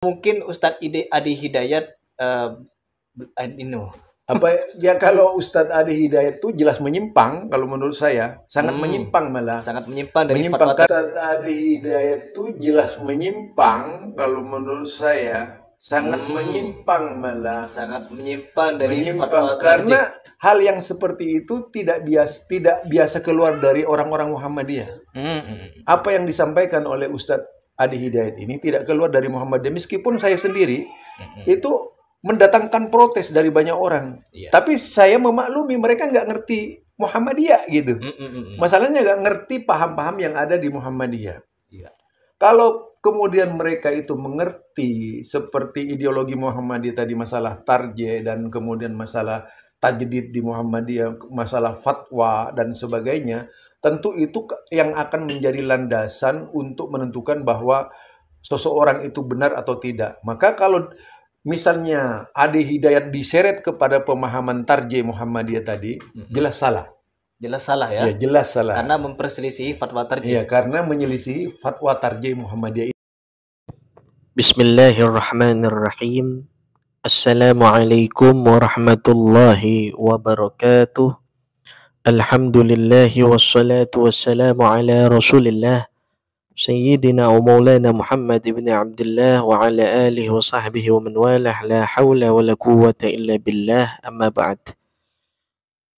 Mungkin Ustadz Adi Hidayat Kalau Ustadz Adi Hidayat itu jelas menyimpang kalau menurut saya, sangat menyimpang malah. sangat menyimpang dari Menyimpang fatwa Ustadz Adi Hidayat itu jelas menyimpang kalau menurut saya, sangat menyimpang malah. sangat menyimpang dari Karena fatwa tarjih. hal yang seperti itu tidak biasa keluar dari orang-orang Muhammadiyah. Apa yang disampaikan oleh Ustadz Adi Hidayat ini tidak keluar dari Muhammadiyah, meskipun saya sendiri itu mendatangkan protes dari banyak orang. Tapi saya memaklumi mereka nggak ngerti Muhammadiyah gitu. Masalahnya nggak ngerti paham-paham yang ada di Muhammadiyah. Kalau kemudian mereka itu mengerti seperti ideologi Muhammadiyah tadi, masalah tarjih dan kemudian masalah tajdid di Muhammadiyah, masalah fatwa dan sebagainya, tentu itu yang akan menjadi landasan untuk menentukan bahwa seseorang itu benar atau tidak. Maka kalau misalnya Adi Hidayat diseret kepada pemahaman tarjih Muhammadiyah tadi, jelas salah. Jelas salah ya? Ya, jelas salah. Karena memperselisih fatwa tarjih. Iya, karena menyelisih fatwa tarjih Muhammadiyah. Bismillahirrahmanirrahim. Assalamualaikum warahmatullahi wabarakatuh. Alhamdulillahi wassalatu wassalamu ala rasulillah Sayyidina wa maulana Muhammad ibn Abdullah wa ala alihi wa sahbihi wa man walah, la hawla wa la quwwata illa billah, amma ba'd.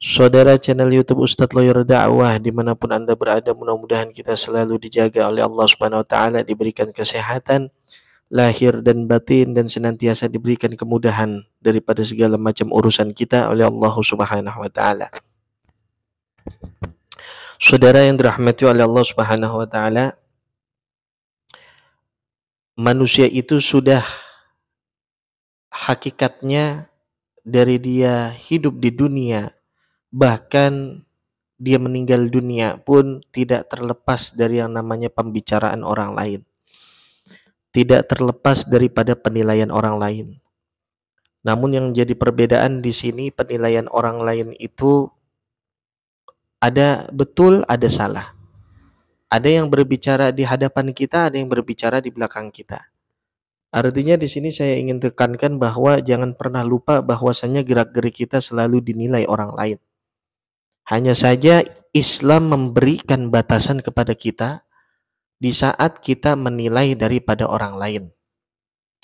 Saudara channel YouTube Ustadz Lawyer Dakwah dimanapun Anda berada, mudah-mudahan kita selalu dijaga oleh Allah Subhanahu wa Ta'ala, diberikan kesehatan lahir dan batin, dan senantiasa diberikan kemudahan daripada segala macam urusan kita oleh Allah Subhanahu wa Ta'ala. Saudara yang dirahmati oleh Allah Subhanahu wa Ta'ala, manusia itu sudah hakikatnya dari dia hidup di dunia, bahkan dia meninggal dunia pun tidak terlepas dari yang namanya pembicaraan orang lain, tidak terlepas daripada penilaian orang lain. Namun yang jadi perbedaan di sini, penilaian orang lain itu ada betul, ada salah. Ada yang berbicara di hadapan kita, ada yang berbicara di belakang kita. Artinya di sini saya ingin tekankan bahwa jangan pernah lupa bahwasannya gerak-gerik kita selalu dinilai orang lain. Hanya saja Islam memberikan batasan kepada kita di saat kita menilai daripada orang lain.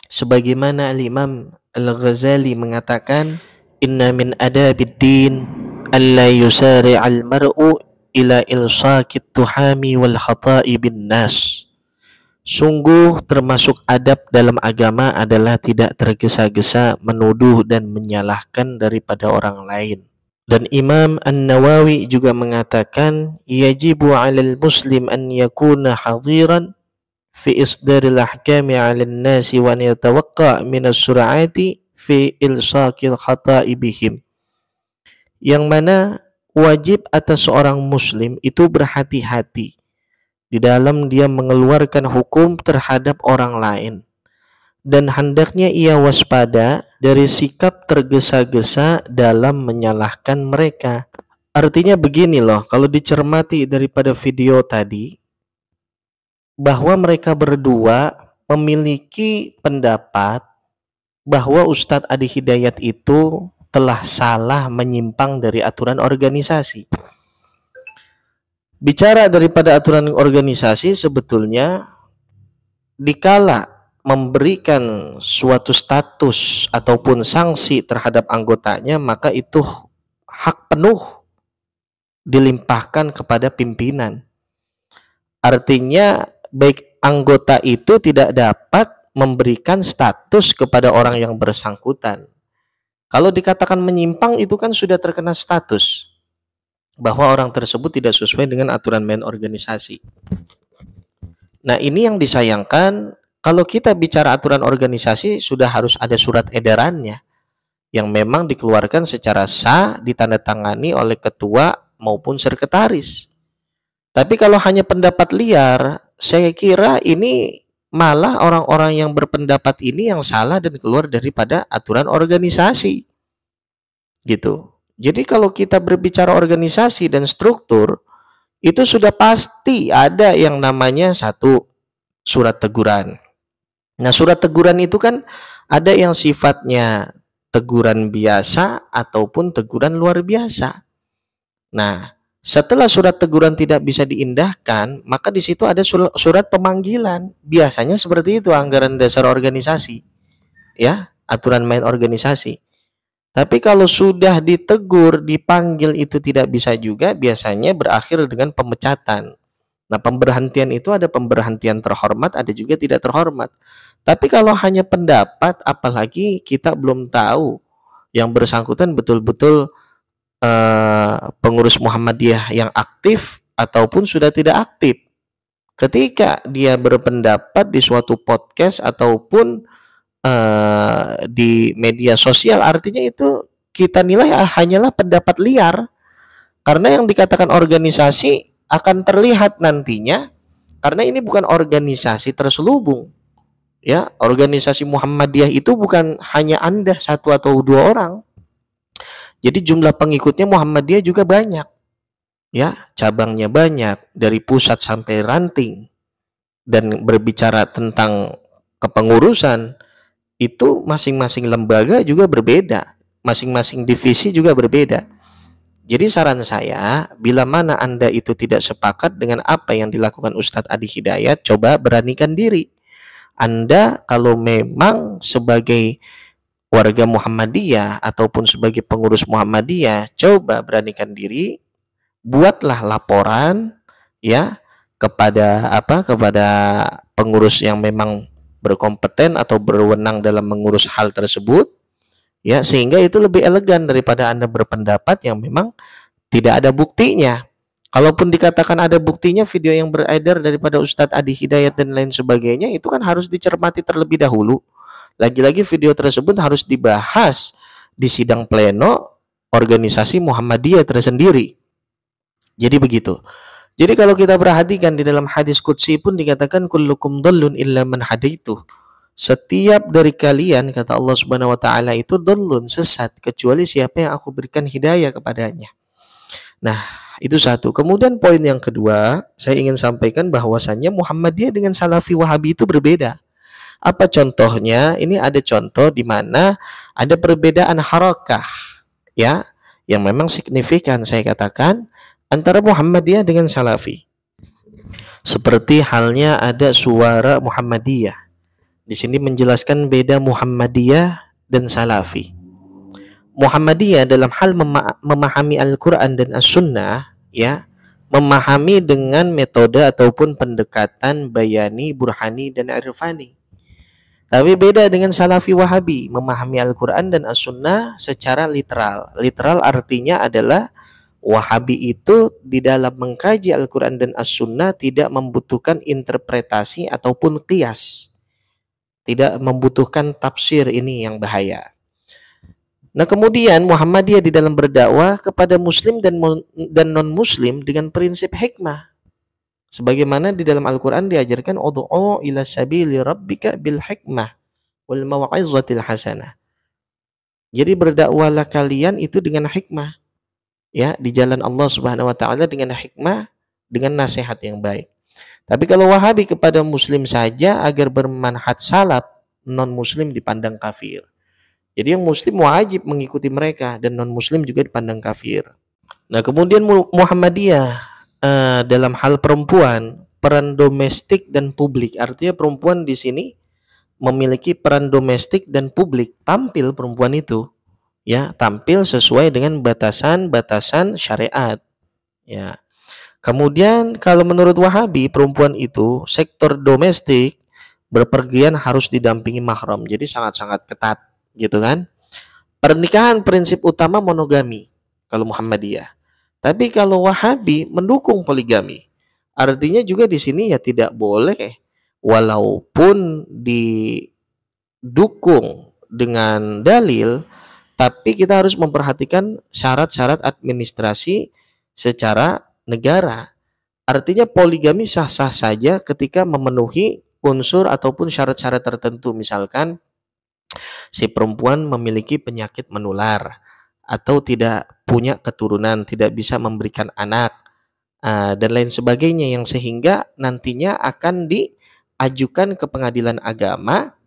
Sebagaimana Al-Imam Al-Ghazali mengatakan, inna min adabid din alla yusari'al mar'u ila ilsaqit tuhami wal khata'i bin nas. Sungguh termasuk adab dalam agama adalah tidak tergesa-gesa menuduh dan menyalahkan daripada orang lain. Dan Imam An-Nawawi juga mengatakan, yajibu 'alal muslim an yakuna hadiran fi isdaril ahkami 'alan nasi wa an yatawaqqa' min as-sur'ati fi ilsaqil khata'i bihim. Yang mana wajib atas seorang muslim itu berhati-hati di dalam dia mengeluarkan hukum terhadap orang lain, dan hendaknya ia waspada dari sikap tergesa-gesa dalam menyalahkan mereka. Artinya begini loh, kalau dicermati daripada video tadi, bahwa mereka berdua memiliki pendapat bahwa Ustadz Adi Hidayat itu telah salah menyimpang dari aturan organisasi. Bicara daripada aturan organisasi, sebetulnya dikala memberikan suatu status ataupun sanksi terhadap anggotanya, maka itu hak penuh dilimpahkan kepada pimpinan. Artinya baik anggota itu tidak dapat memberikan status kepada orang yang bersangkutan. Kalau dikatakan menyimpang, itu kan sudah terkena status bahwa orang tersebut tidak sesuai dengan aturan main organisasi. Nah, ini yang disayangkan. Kalau kita bicara aturan organisasi, sudah harus ada surat edarannya yang memang dikeluarkan secara sah, ditandatangani oleh ketua maupun sekretaris. Tapi kalau hanya pendapat liar, saya kira ini malah orang-orang yang berpendapat ini yang salah dan keluar daripada aturan organisasi. Gitu. Jadi kalau kita berbicara organisasi dan struktur, itu sudah pasti ada yang namanya satu, surat teguran. Nah, surat teguran itu kan ada yang sifatnya teguran biasa ataupun teguran luar biasa. Nah, setelah surat teguran tidak bisa diindahkan, maka di situ ada surat pemanggilan. Biasanya seperti itu anggaran dasar organisasi, ya, aturan main organisasi. Tapi kalau sudah ditegur, dipanggil itu tidak bisa juga, biasanya berakhir dengan pemecatan. Nah, pemberhentian itu ada pemberhentian terhormat, ada juga tidak terhormat. Tapi kalau hanya pendapat, apalagi kita belum tahu yang bersangkutan betul-betul pengurus Muhammadiyah yang aktif ataupun sudah tidak aktif. Ketika dia berpendapat di suatu podcast ataupun di media sosial, artinya itu kita nilai hanyalah pendapat liar. Karena yang dikatakan organisasi akan terlihat nantinya, karena ini bukan organisasi terselubung. Ya, organisasi Muhammadiyah itu bukan hanya Anda satu atau dua orang. Jadi jumlah pengikutnya Muhammadiyah juga banyak. Ya, cabangnya banyak dari pusat sampai ranting. Dan berbicara tentang kepengurusan, itu masing-masing lembaga juga berbeda, masing-masing divisi juga berbeda. Jadi saran saya, bila mana Anda itu tidak sepakat dengan apa yang dilakukan Ustadz Adi Hidayat, coba beranikan diri. Anda kalau memang sebagai warga Muhammadiyah ataupun sebagai pengurus Muhammadiyah, coba beranikan diri, buatlah laporan ya kepada pengurus yang memang berkompeten atau berwenang dalam mengurus hal tersebut, ya, sehingga itu lebih elegan daripada Anda berpendapat yang memang tidak ada buktinya. Kalaupun dikatakan ada buktinya, video yang beredar daripada Ustadz Adi Hidayat dan lain sebagainya, itu kan harus dicermati terlebih dahulu. Lagi-lagi video tersebut harus dibahas di sidang pleno organisasi Muhammadiyah tersendiri. Jadi begitu. Jadi kalau kita perhatikan di dalam hadis qudsi pun dikatakan kullukum dhallun illa man hadaitu. Setiap dari kalian, kata Allah Subhanahu wa taala, itu dhallun, sesat, kecuali siapa yang aku berikan hidayah kepadanya. Nah, itu satu. Kemudian poin yang kedua, saya ingin sampaikan bahwasannya Muhammadiyah dengan Salafi Wahabi itu berbeda. Apa contohnya? Ini ada contoh di mana ada perbedaan harakah, ya, yang memang signifikan saya katakan antara Muhammadiyah dengan Salafi. Seperti halnya ada suara Muhammadiyah. Di sini menjelaskan beda Muhammadiyah dan Salafi. Muhammadiyah dalam hal memahami Al-Quran dan As-Sunnah, ya, memahami dengan metode ataupun pendekatan bayani, burhani, dan irfani. Tapi beda dengan Salafi Wahabi, memahami Al-Quran dan As-Sunnah secara literal. Literal artinya adalah Wahabi itu di dalam mengkaji Al-Quran dan As-Sunnah tidak membutuhkan interpretasi ataupun qiyas. Tidak membutuhkan tafsir, ini yang bahaya. Nah, kemudian Muhammadiyah di dalam berdakwah kepada muslim dan non-muslim dengan prinsip hikmah. Sebagaimana di dalam Al-Quran diajarkan ud'u ila sabili rabbika bil hikmah wal mau'izatil hasanah. Jadi berdakwahlah kalian itu dengan hikmah, ya, di jalan Allah Subhanahu wa taala dengan hikmah, dengan nasihat yang baik. Tapi kalau Wahabi kepada muslim saja agar bermanhaj salaf, non-muslim dipandang kafir. Jadi yang muslim wajib mengikuti mereka dan non-muslim juga dipandang kafir. Nah, kemudian Muhammadiyah dalam hal perempuan, peran domestik dan publik. Artinya perempuan di sini memiliki peran domestik dan publik. Tampil perempuan itu, ya, tampil sesuai dengan batasan-batasan syariat, ya. Kemudian kalau menurut Wahabi, perempuan itu sektor domestik berpergian harus didampingi mahram. Jadi sangat-sangat ketat, gitu kan. Pernikahan prinsip utama monogami kalau Muhammadiyah. Tapi kalau Wahabi mendukung poligami. Artinya juga di sini ya tidak boleh, walaupun didukung dengan dalil, tapi kita harus memperhatikan syarat-syarat administrasi secara negara. Artinya poligami sah-sah saja ketika memenuhi unsur ataupun syarat-syarat tertentu. Misalkan si perempuan memiliki penyakit menular atau tidak punya keturunan, tidak bisa memberikan anak, dan lain sebagainya, yang sehingga nantinya akan ajukan ke pengadilan agama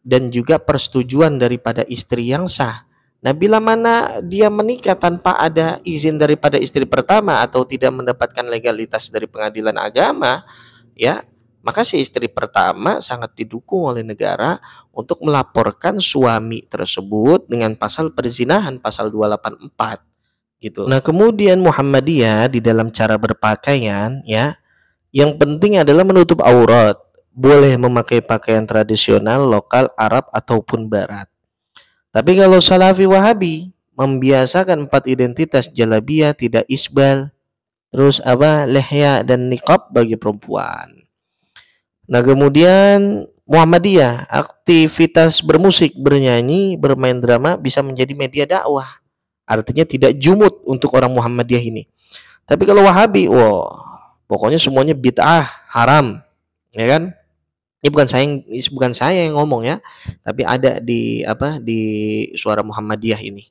dan juga persetujuan daripada istri yang sah. Nah, bila mana dia menikah tanpa ada izin daripada istri pertama atau tidak mendapatkan legalitas dari pengadilan agama, ya, maka si istri pertama sangat didukung oleh negara untuk melaporkan suami tersebut dengan pasal perzinahan, pasal 284 gitu. Nah, kemudian Muhammadiyah di dalam cara berpakaian, ya, yang penting adalah menutup aurat. Boleh memakai pakaian tradisional lokal Arab ataupun Barat. Tapi kalau Salafi Wahabi membiasakan 4 identitas jalabiyah, tidak isbal, terus lehya dan niqab bagi perempuan. Nah, kemudian Muhammadiyah, aktivitas bermusik, bernyanyi, bermain drama bisa menjadi media dakwah. Artinya tidak jumut untuk orang Muhammadiyah ini. Tapi kalau Wahabi, pokoknya semuanya bid'ah, haram, ya kan? Ini bukan saya yang ngomong ya, tapi ada di Suara Muhammadiyah ini.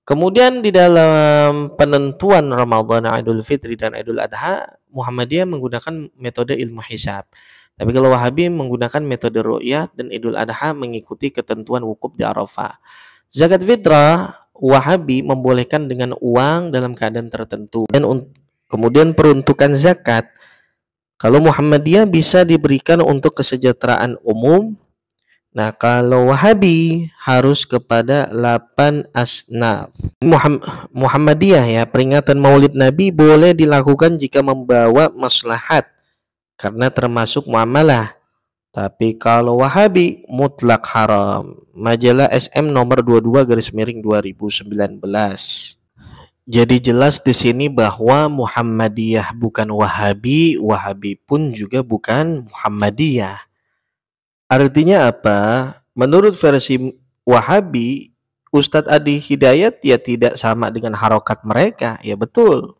Kemudian di dalam penentuan Ramadan, Idul Fitri dan Idul Adha, Muhammadiyah menggunakan metode ilmu hisab. Tapi kalau Wahabi menggunakan metode ru'yat dan Idul Adha mengikuti ketentuan wukuf di Arafah. Zakat fitrah, Wahabi membolehkan dengan uang dalam keadaan tertentu. Dan kemudian peruntukan zakat, kalau Muhammadiyah bisa diberikan untuk kesejahteraan umum. Nah, kalau Wahabi harus kepada 8 asnaf. Muhammadiyah ya, peringatan Maulid Nabi boleh dilakukan jika membawa maslahat karena termasuk muamalah. Tapi kalau Wahabi mutlak haram. Majalah SM nomor 22/2019. Jadi jelas di sini bahwa Muhammadiyah bukan Wahabi, Wahabi pun juga bukan Muhammadiyah. Artinya apa? Menurut versi Wahabi, Ustadz Adi Hidayat ya tidak sama dengan harokat mereka. Ya betul.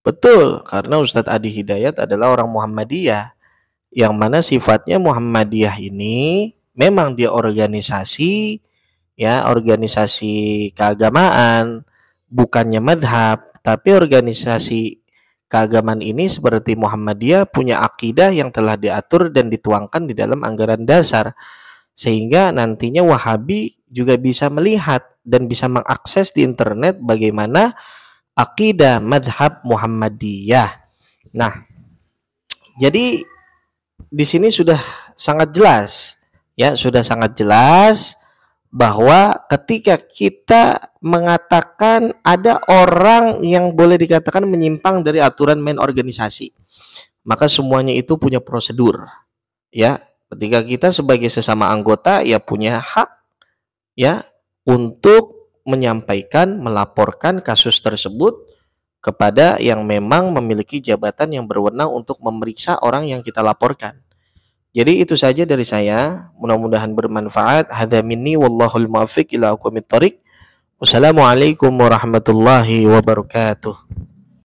Betul, karena Ustadz Adi Hidayat adalah orang Muhammadiyah. Yang mana sifatnya Muhammadiyah ini memang dia organisasi, ya, organisasi keagamaan, bukannya madhab, tapi organisasi keagamaan ini seperti Muhammadiyah punya akidah yang telah diatur dan dituangkan di dalam anggaran dasar, sehingga nantinya Wahabi juga bisa melihat dan bisa mengakses di internet bagaimana akidah madhab Muhammadiyah. Nah, jadi di sini sudah sangat jelas, ya, sudah sangat jelas bahwa ketika kita mengatakan ada orang yang boleh dikatakan menyimpang dari aturan main organisasi, maka semuanya itu punya prosedur, ya. Ketika kita sebagai sesama anggota ya punya hak, ya, untuk menyampaikan, melaporkan kasus tersebut kepada yang memang memiliki jabatan yang berwenang untuk memeriksa orang yang kita laporkan. Jadi itu saja dari saya, mudah-mudahan bermanfaat. Hadza minni wallahul muwaffiq ila aqwamit thoriq. Wassalamualaikum warahmatullahi wabarakatuh.